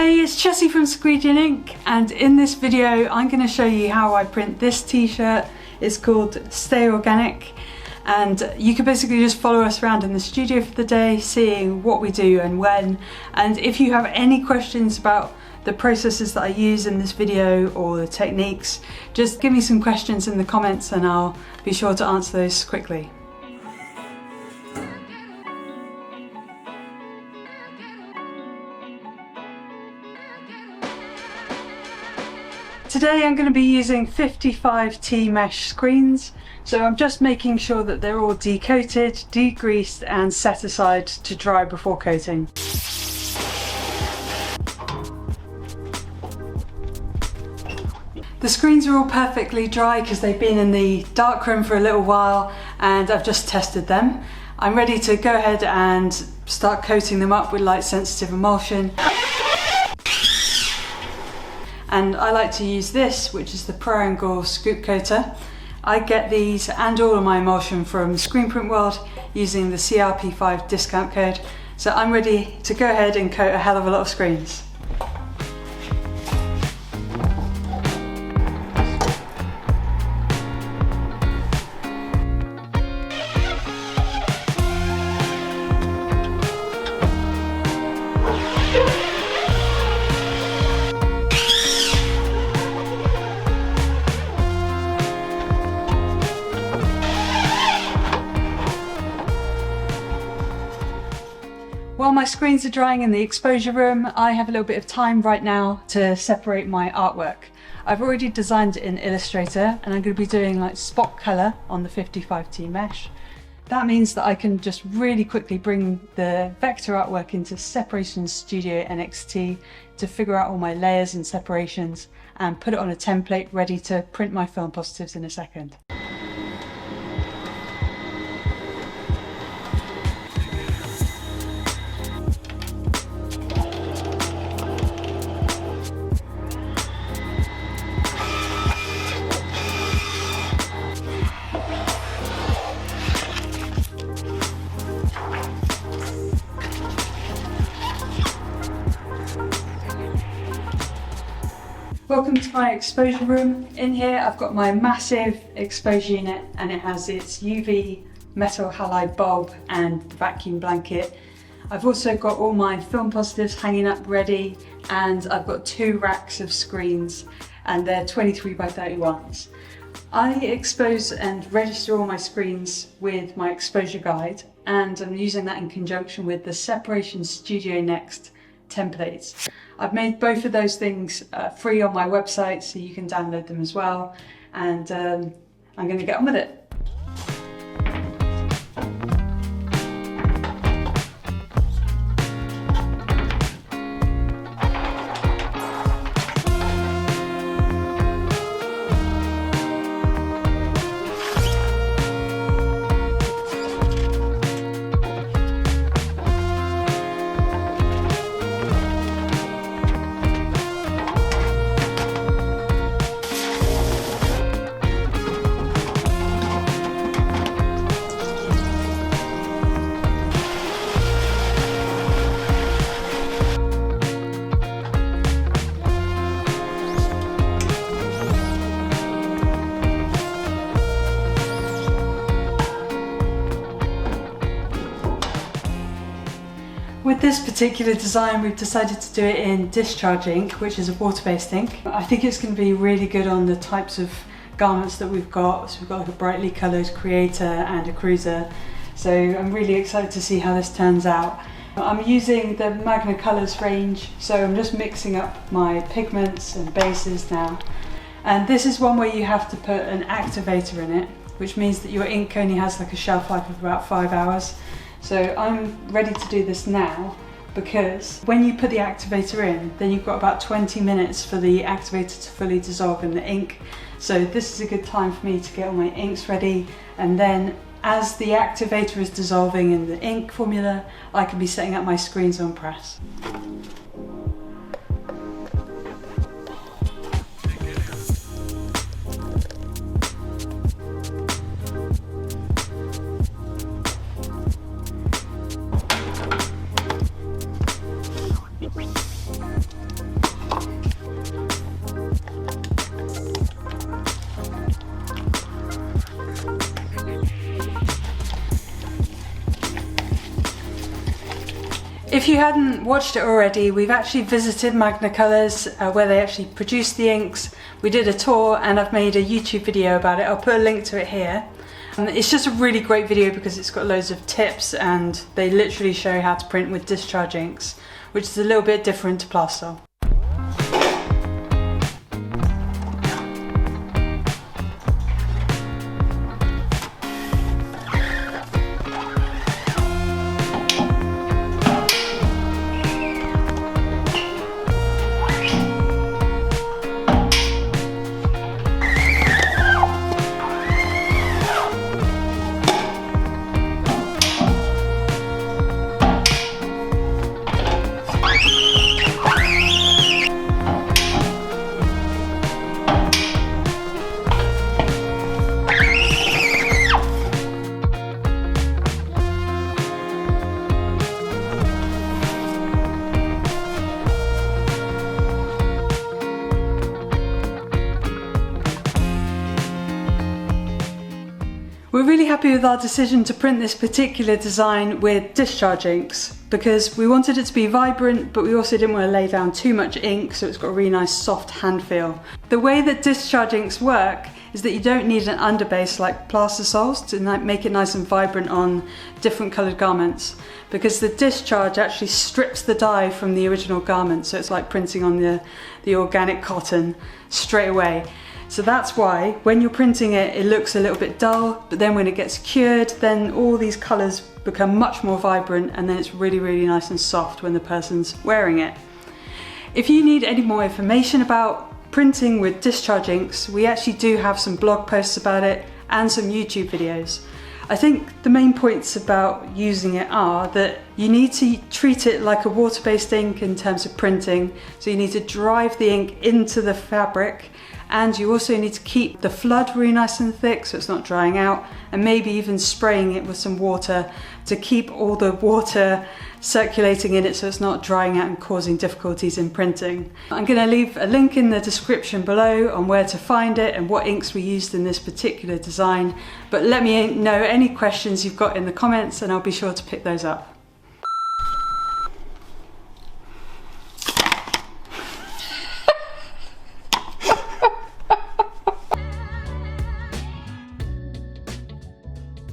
Hey, it's Jessie from Squeegee Ink, and in this video I'm going to show you how I print this t-shirt. It's called Stay Organic, and you can basically just follow us around in the studio for the day, seeing what we do and when. And if you have any questions about the processes that I use in this video or the techniques, just give me some questions in the comments and I'll be sure to answer those quickly. Today I'm going to be using 55T mesh screens, so I'm just making sure that they're all decoated, degreased and set aside to dry before coating. The screens are all perfectly dry because they've been in the darkroom for a little while and I've just tested them. I'm ready to go ahead and start coating them up with light sensitive emulsion. And I like to use this, which is the Pro Angle Scoop Coater. I get these and all of my emulsion from Screen Print World using the CRP5 discount code. So I'm ready to go ahead and coat a hell of a lot of screens. While my screens are drying in the exposure room, I have a little bit of time right now to separate my artwork. I've already designed it in Illustrator and I'm going to be doing like spot colour on the 55T mesh. That means that I can just really quickly bring the vector artwork into Sep Studio NXT to figure out all my layers and separations and put it on a template ready to print my film positives in a second. Welcome to my exposure room. In here I've got my massive exposure unit and it has its UV metal halide bulb and vacuum blanket. I've also got all my film positives hanging up ready, and I've got 2 racks of screens and they're 23 by 31s. I expose and register all my screens with my exposure guide, and I'm using that in conjunction with the Sep Studio NXT templates. I've made both of those things free on my website so you can download them as well, and I'm going to get on with it. With this particular design, we've decided to do it in discharge ink, which is a water-based ink. I think it's going to be really good on the types of garments that we've got. So we've got like a brightly coloured creator and a cruiser. So I'm really excited to see how this turns out. I'm using the Magna Colours range, so I'm just mixing up my pigments and bases now. And this is one where you have to put an activator in it, which means that your ink only has like a shelf life of about 5 hours. So I'm ready to do this now, because when you put the activator in, then you've got about 20 minutes for the activator to fully dissolve in the ink. So this is a good time for me to get all my inks ready, and then as the activator is dissolving in the ink formula, I can be setting up my screens on press. If you hadn't watched it already, we've actually visited Magna Colours where they actually produce the inks. We did a tour and I've made a YouTube video about it. I'll put a link to it here. It's just a really great video because it's got loads of tips and they literally show you how to print with discharge inks, which is a little bit different to Plastel. We're really happy with our decision to print this particular design with discharge inks because we wanted it to be vibrant, but we also didn't want to lay down too much ink, so it's got a really nice soft hand feel. The way that discharge inks work is that you don't need an underbase like Plastersols to make it nice and vibrant on different coloured garments, because the discharge actually strips the dye from the original garment, so it's like printing on the organic cotton straight away. So that's why when you're printing it, it looks a little bit dull, but then when it gets cured, then all these colours become much more vibrant, and then it's really, really nice and soft when the person's wearing it. If you need any more information about printing with discharge inks, we actually do have some blog posts about it and some YouTube videos. I think the main points about using it are that you need to treat it like a water-based ink in terms of printing, so you need to drive the ink into the fabric, and you also need to keep the flood really nice and thick so it's not drying out, and maybe even spraying it with some water to keep all the water circulating in it so it's not drying out and causing difficulties in printing. I'm going to leave a link in the description below on where to find it and what inks we used in this particular design, but let me know any questions you've got in the comments and I'll be sure to pick those up.